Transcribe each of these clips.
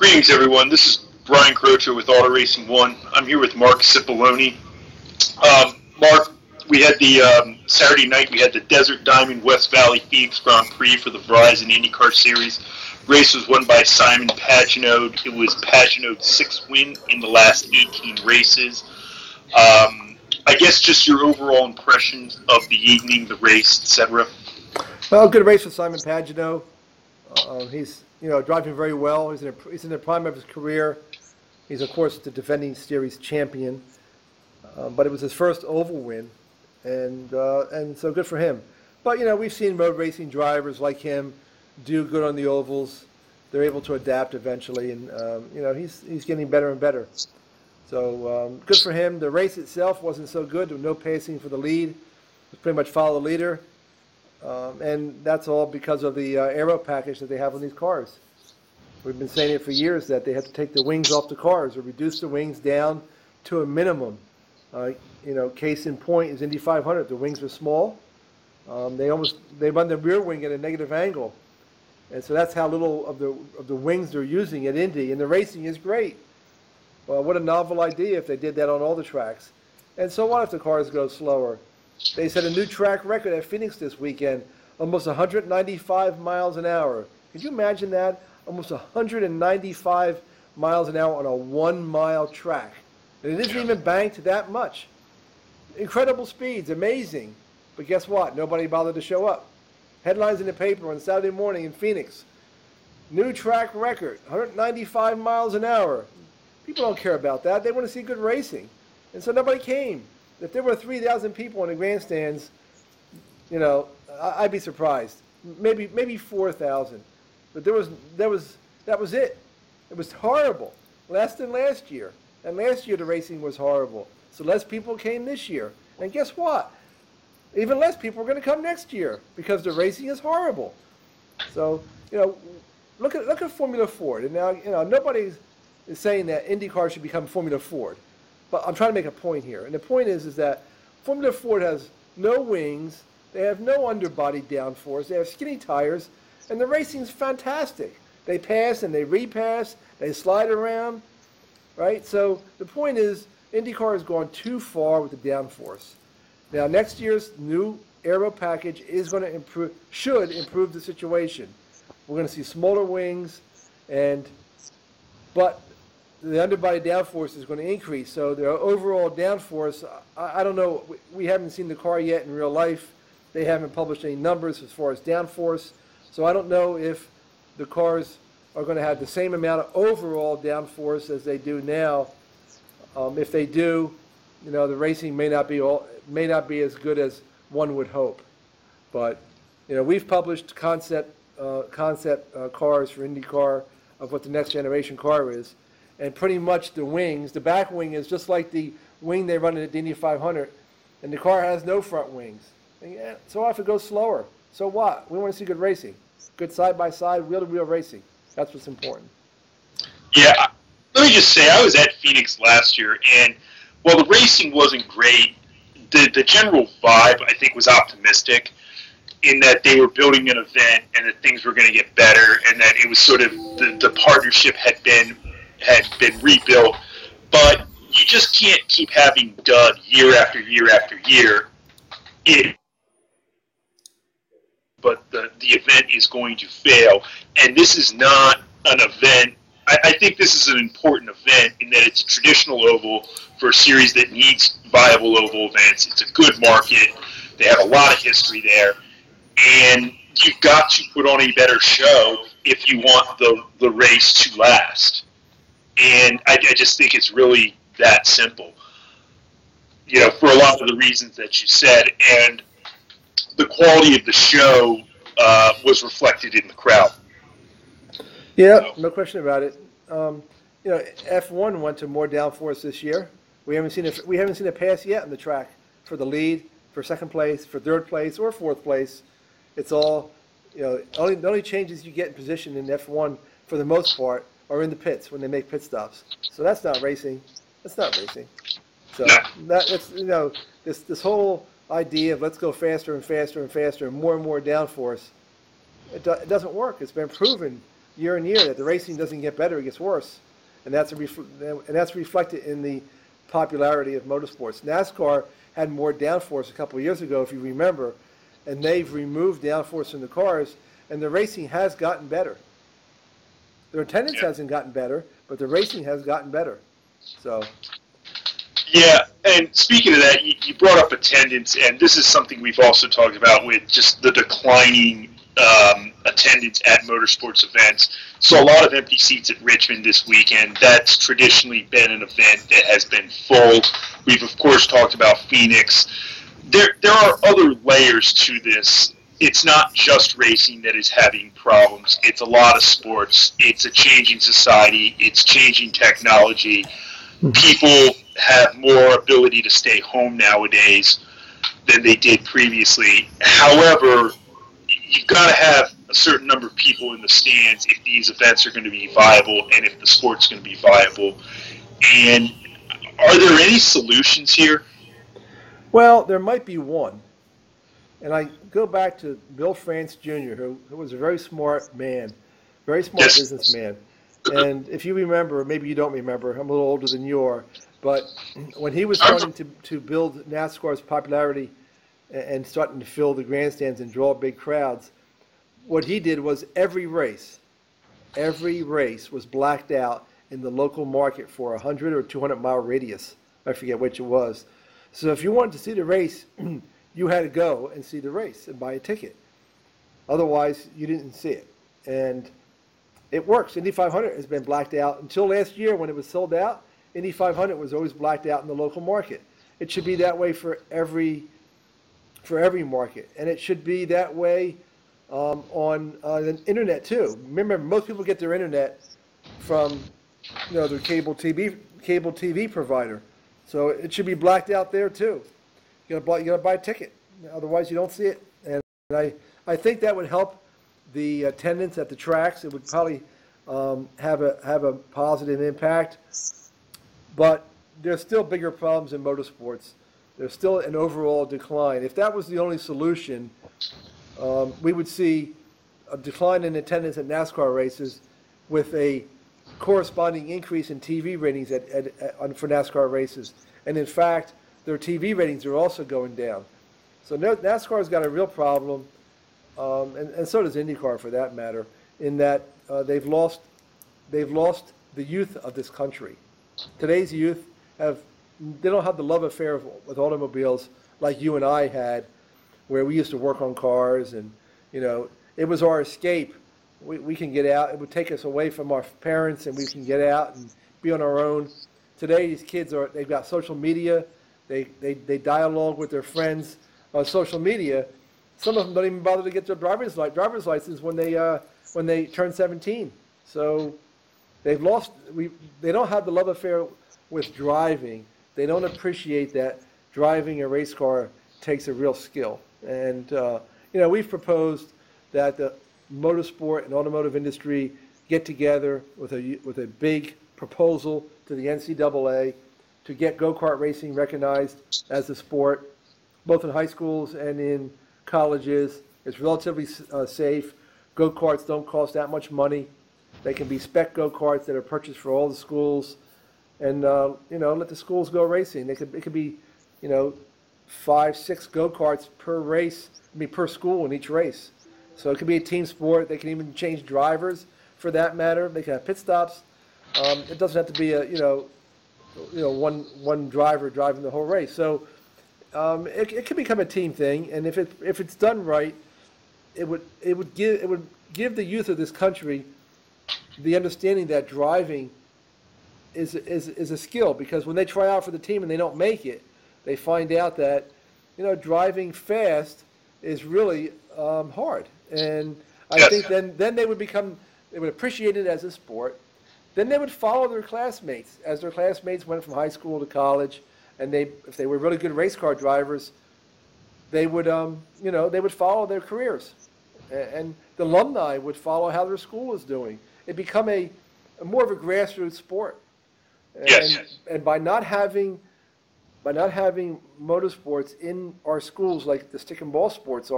Greetings, everyone. This is Brian Croce with Auto Racing One. I'm here with Mark Cipollone. Mark, we had the Saturday night. We had the Desert Diamond West Valley Phoenix Grand Prix for the Verizon IndyCar Series. Race was won by Simon Pagenaud. It was Pagenaud's sixth win in the last 18 races. I guess just your overall impressions of the evening, the race, etc. Well, good race for Simon Pagenaud. He's driving very well. He's in the prime of his career. He's of course the defending series champion, but it was his first oval win, and so good for him. But we've seen road racing drivers like him do good on the ovals. They're able to adapt eventually, and he's getting better and better. So good for him. The race itself wasn't so good. There was no pacing for the lead. It was pretty much follow the leader. And that's all because of the aero package that they have on these cars. We've been saying it for years that they have to take the wings off the cars or reduce the wings down to a minimum. Case in point is Indy 500. The wings are small. They run the rear wing at a negative angle, and so that's how little of the wings they're using at Indy. And the racing is great. Well, what a novel idea if they did that on all the tracks. And so what if the cars go slower? They set a new track record at Phoenix this weekend, almost 195 miles an hour. Could you imagine that? Almost 195 miles an hour on a 1-mile track. And it isn't even banked that much. Incredible speeds, amazing. But guess what? Nobody bothered to show up. Headlines in the paper on Saturday morning in Phoenix. New track record, 195 miles an hour. People don't care about that. They want to see good racing. And so nobody came. If there were 3,000 people in the grandstands, I'd be surprised. Maybe 4,000. But that was it. It was horrible. Less than last year. And last year the racing was horrible. So less people came this year. And guess what? Even less people are going to come next year because the racing is horrible. So, look at Formula Ford. And now, nobody is saying that IndyCar should become Formula Ford. But I'm trying to make a point here. And the point is that Formula Ford has no wings. They have no underbody downforce. They have skinny tires. And the racing's fantastic. They pass and they repass. They slide around. Right? So the point is IndyCar has gone too far with the downforce. Now, next year's new aero package is going to should improve the situation. We're going to see smaller wings, but the underbody downforce is going to increase. So the overall downforce, I don't know. We haven't seen the car yet in real life. They haven't published any numbers as far as downforce. So I don't know if the cars are going to have the same amount of overall downforce as they do now. If they do, the racing may not be as good as one would hope. But we've published concept cars for IndyCar of what the next generation car is, and pretty much the wings, the back wing is just like the wing they run at the Indy 500, and the car has no front wings. And so if it goes slower, so what? We want to see good racing, good side by side, wheel to wheel racing. That's what's important. Yeah, let me just say I was at Phoenix last year, and while the racing wasn't great, the general vibe, I think, was optimistic in that they were building an event and that things were going to get better and that it was sort of the partnership had been rebuilt. But you just can't keep having dud year after year after year. But the event is going to fail. And this is not an event. I think this is an important event in that it's a traditional oval for a series that needs viable oval events. It's a good market. They have a lot of history there. And you've got to put on a better show if you want the race to last. And I just think it's really that simple. For a lot of the reasons that you said. And the quality of the show was reflected in the crowd. Yeah, no question about it. F1 went to more downforce this year. We haven't seen a pass yet on the track for the lead, for second place, for third place, or fourth place. It's all, the only changes you get in position in F1 for the most part are in the pits when they make pit stops. So that's not racing. That's not racing. So that's this whole idea of let's go faster and faster and faster and more downforce. It doesn't work. It's been proven year and year, that the racing doesn't get better, it gets worse. And that's reflected in the popularity of motorsports. NASCAR had more downforce a couple of years ago, if you remember, and they've removed downforce from the cars, and the racing has gotten better. Their attendance hasn't gotten better, but the racing has gotten better. So. Yeah, and speaking of that, you brought up attendance, and this is something we've also talked about with just the declining attendance at motorsports events. So a lot of empty seats at Richmond this weekend. That's traditionally been an event that has been full. We've, of course, talked about Phoenix. There are other layers to this. It's not just racing that is having problems. It's a lot of sports. It's a changing society. It's changing technology. People have more ability to stay home nowadays than they did previously. However, you've got to have a certain number of people in the stands if these events are going to be viable and if the sport's going to be viable. And are there any solutions here? Well, there might be one. And I go back to Bill France Jr., who was a very smart man, very smart businessman. And if you remember, maybe you don't remember, I'm a little older than you are, but when he was starting to build NASCAR's popularity and starting to fill the grandstands and draw big crowds, what he did was every race was blacked out in the local market for a 100 or 200 mile radius. I forget which it was. So if you wanted to see the race, you had to go and see the race and buy a ticket. Otherwise, you didn't see it. And it works. Indy 500 has been blacked out. Until last year when it was sold out, Indy 500 was always blacked out in the local market. It should be that way for every market. And it should be that way on the internet too. Remember, most people get their internet from their cable TV provider. So it should be blacked out there too. You gotta buy a ticket. Otherwise you don't see it. And I think that would help the attendance at the tracks. It would probably have a positive impact. But there's still bigger problems in motorsports. There's still an overall decline. If that was the only solution, we would see a decline in attendance at NASCAR races with a corresponding increase in TV ratings for NASCAR races. And in fact, their TV ratings are also going down. So NASCAR's got a real problem, and so does IndyCar for that matter, in that they've lost the youth of this country. Today's youth they don't have the love affair with automobiles like you and I had, where we used to work on cars, and it was our escape. We can get out. It would take us away from our parents, and we can get out and be on our own. Today, these kids they've got social media. They dialogue with their friends on social media. Some of them don't even bother to get their driver's license when they turn 17. So they've lost. They don't have the love affair with driving. They don't appreciate that driving a race car takes a real skill. And we've proposed that the motorsport and automotive industry get together with a big proposal to the NCAA to get go-kart racing recognized as a sport, both in high schools and in colleges. It's relatively safe. Go-karts don't cost that much money. They can be spec go-karts that are purchased for all the schools, and let the schools go racing. It could be 5-6 go-karts per race, per school in each race. So it could be a team sport. They can even change drivers for that matter. They can have pit stops. It doesn't have to be one driver driving the whole race. So it could become a team thing, and if it's done right, it would give the youth of this country the understanding that driving is a skill, because when they try out for the team and they don't make it, they find out that driving fast is really hard. And I think then they would appreciate it as a sport. Then they would follow their classmates as their classmates went from high school to college, and if they were really good race car drivers, they would follow their careers, and the alumni would follow how their school is doing. It become a more of a grassroots sport. And by not having motorsports in our schools like the stick and ball sports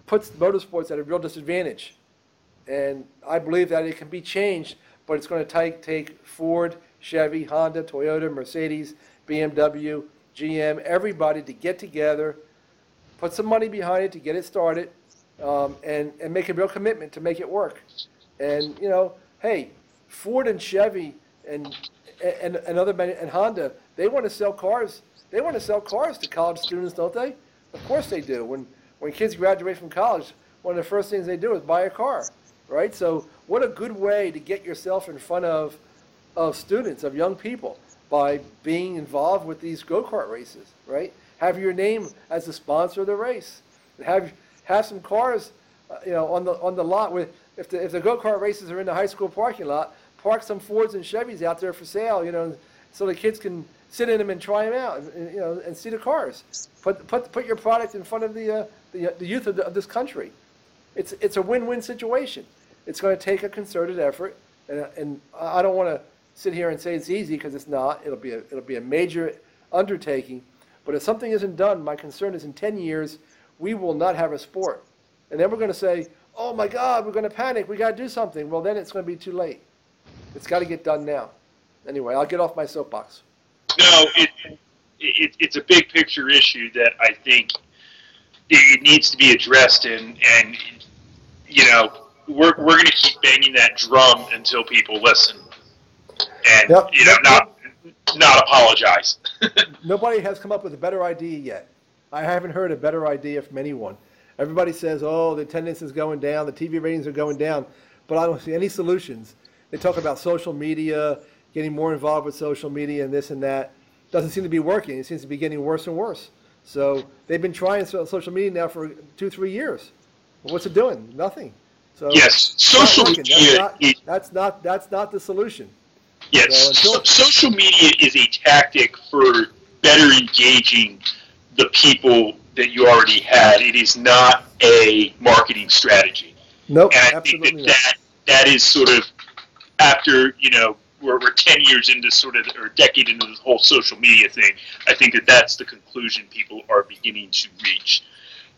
puts motorsports at a real disadvantage. And I believe that it can be changed, but it's going to take Ford, Chevy, Honda, Toyota, Mercedes, BMW, GM, everybody to get together, put some money behind it to get it started, and make a real commitment to make it work. And, hey, Ford and Chevy and Honda, they want to sell cars. They want to sell cars to college students, don't they? Of course they do. When kids graduate from college, one of the first things they do is buy a car, right? So what a good way to get yourself in front of students, of young people, by being involved with these go-kart races, right? Have your name as the sponsor of the race. Have some cars, on the lot with if the go-kart races are in the high school parking lot, park some Fords and Chevys out there for sale, so the kids can sit in them and try them out, and see the cars. Put your product in front of the youth of this country. It's a win-win situation. It's going to take a concerted effort, and I don't want to sit here and say it's easy, because it's not. It'll be a major undertaking. But if something isn't done, my concern is in 10 years we will not have a sport, and then we're going to say, "Oh my God, we're going to panic. We got to do something." Well, then it's going to be too late. It's got to get done now. Anyway, I'll get off my soapbox. No, it's a big picture issue that I think it needs to be addressed, and we're going to keep banging that drum until people listen, and not apologize. Nobody has come up with a better idea yet. I haven't heard a better idea from anyone. Everybody says, "Oh, the attendance is going down, the TV ratings are going down," but I don't see any solutions. They talk about social media, getting more involved with social media and this and that. Doesn't seem to be working. It seems to be getting worse and worse. So they've been trying social media now for 2-3 years. What's it doing? Nothing. So yes, social media. That's not the solution. Yes, social media is a tactic for better engaging the people that you already had. It is not a marketing strategy. Nope, and I absolutely think that is sort of after, we're 10 years into or a decade into this whole social media thing. I think that's the conclusion people are beginning to reach.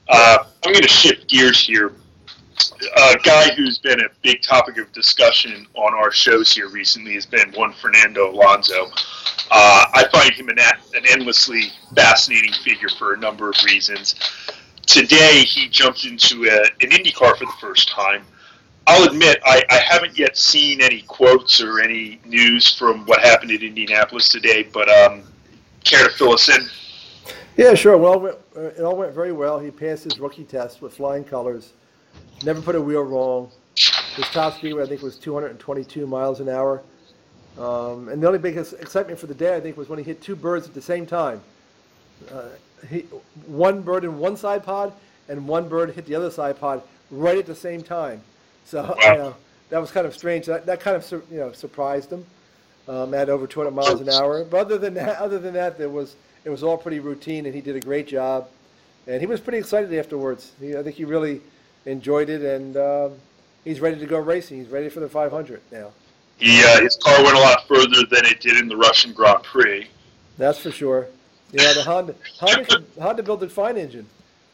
I'm going to shift gears here. A guy who's been a big topic of discussion on our shows here recently has been one Fernando Alonso. I find him an endlessly fascinating figure for a number of reasons. Today, he jumped into an IndyCar for the first time. I'll admit, I haven't yet seen any quotes or any news from what happened at Indianapolis today, but care to fill us in? Yeah, sure. Well, it all went very well. He passed his rookie test with flying colors. Never put a wheel wrong. His top speed, I think, was 222 miles an hour. And the only big excitement for the day, I think, was when he hit two birds at the same time. One bird in one side pod, and one bird hit the other side pod right at the same time. So that was kind of strange. That kind of surprised him at over 200 miles an hour. But other than that, it was all pretty routine, and he did a great job. And he was pretty excited afterwards. I think he really enjoyed it, and he's ready to go racing. He's ready for the 500 now. His car went a lot further than it did in the Russian Grand Prix. That's for sure. The Honda built a fine engine.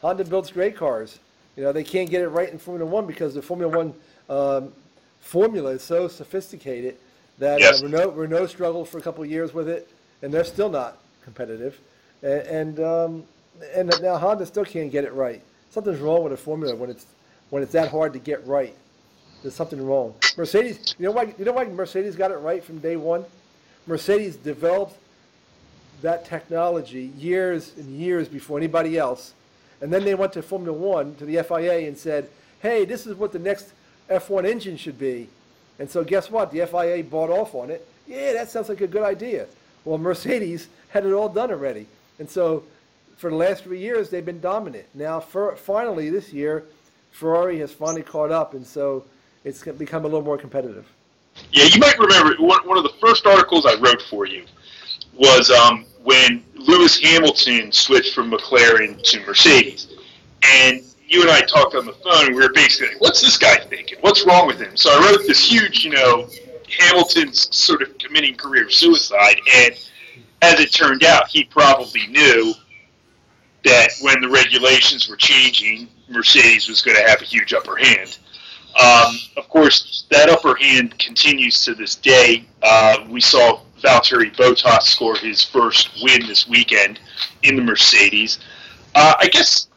Honda builds great cars. They can't get it right in Formula One because the Formula One formula is so sophisticated that Renault struggled for a couple of years with it, and they're still not competitive. And now Honda still can't get it right. Something's wrong with a formula when it's that hard to get right. There's something wrong. Mercedes, you know why Mercedes got it right from day one? Mercedes developed that technology years and years before anybody else. And then they went to Formula One, to the FIA, and said, hey, this is what the next F1 engine should be. And so guess what? The FIA bought off on it. Yeah, that sounds like a good idea. Well, Mercedes had it all done already. And so for the last 3 years, they've been dominant. Now, finally, this year, Ferrari has finally caught up, and so it's become a little more competitive. Yeah, you might remember one of the first articles I wrote for you was when Lewis Hamilton switched from McLaren to Mercedes. And you and I talked on the phone, and we were basically like, what's this guy thinking? What's wrong with him? So I wrote this huge, Hamilton's sort of committing career suicide. And as it turned out, he probably knew that when the regulations were changing, Mercedes was going to have a huge upper hand. Of course, that upper hand continues to this day. We saw Valtteri Bottas score his first win this weekend in the Mercedes. I guess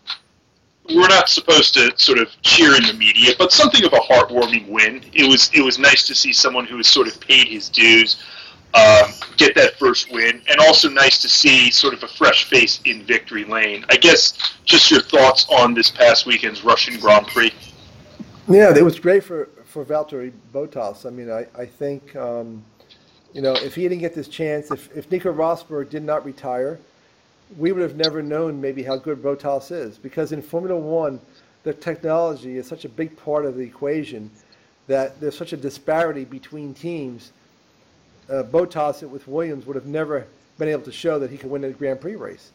we're not supposed to sort of cheer in the media, but something of a heartwarming win. It was nice to see someone who has sort of paid his dues get that first win, and also nice to see sort of a fresh face in victory lane. I guess just your thoughts on this past weekend's Russian Grand Prix. Yeah, it was great for Valtteri Bottas. I mean, I think, if he didn't get this chance, if Nico Rosberg did not retire, we would have never known maybe how good Bottas is. Because in Formula One, the technology is such a big part of the equation that there's such a disparity between teams. Bottas with Williams would have never been able to show that he could win a Grand Prix race.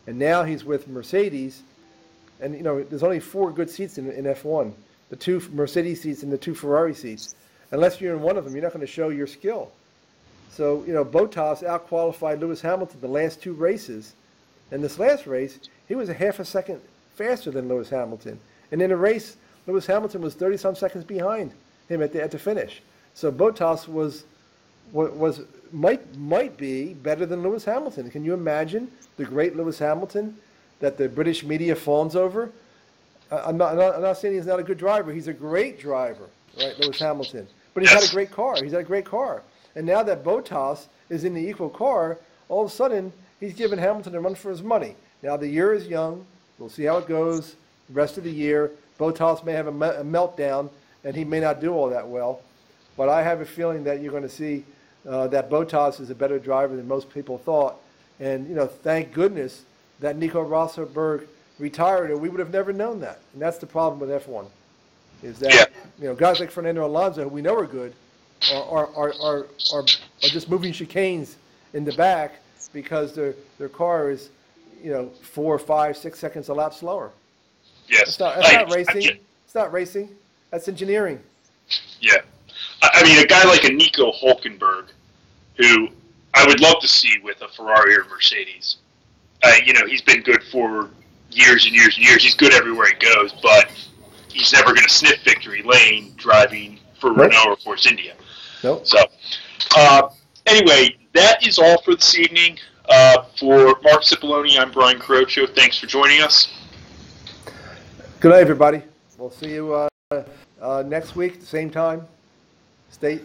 And now he's with Mercedes, and there's only 4 good seats in F1. The 2 Mercedes seats and the 2 Ferrari seats. Unless you're in one of them, you're not going to show your skill. So, Bottas out-qualified Lewis Hamilton the last 2 races. And this last race, he was a half a second faster than Lewis Hamilton. And in a race, Lewis Hamilton was 30-some seconds behind him at the finish. So Bottas might be better than Lewis Hamilton. Can you imagine the great Lewis Hamilton that the British media fawns over? I'm not saying he's not a good driver. He's a great driver, right, Lewis Hamilton. But he's got a great car. He's got a great car. And now that Bottas is in the equal car, all of a sudden he's giving Hamilton a run for his money. Now the year is young. We'll see how it goes the rest of the year. Bottas may have a meltdown, and he may not do all that well. But I have a feeling that you're going to see that Bottas is a better driver than most people thought. And, thank goodness that Nico Rosberg retired, or we would have never known that. And that's the problem with F1, is that guys like Fernando Alonso, who we know are good, are just moving chicanes in the back because their car is 4, 5, 6 seconds a lap slower. Yes, that's not racing. It's not racing. That's engineering. Yeah, I mean, a guy like a Nico Hülkenberg, who I would love to see with a Ferrari or Mercedes. He's been good for years and years and years. He's good everywhere he goes, but he's never going to sniff victory lane driving for Renault or Force India. Nope. So, anyway, that is all for this evening. For Mark Cipollone, I'm Brian Crocio. Thanks for joining us. Good night, everybody. We'll see you next week, same time. Stay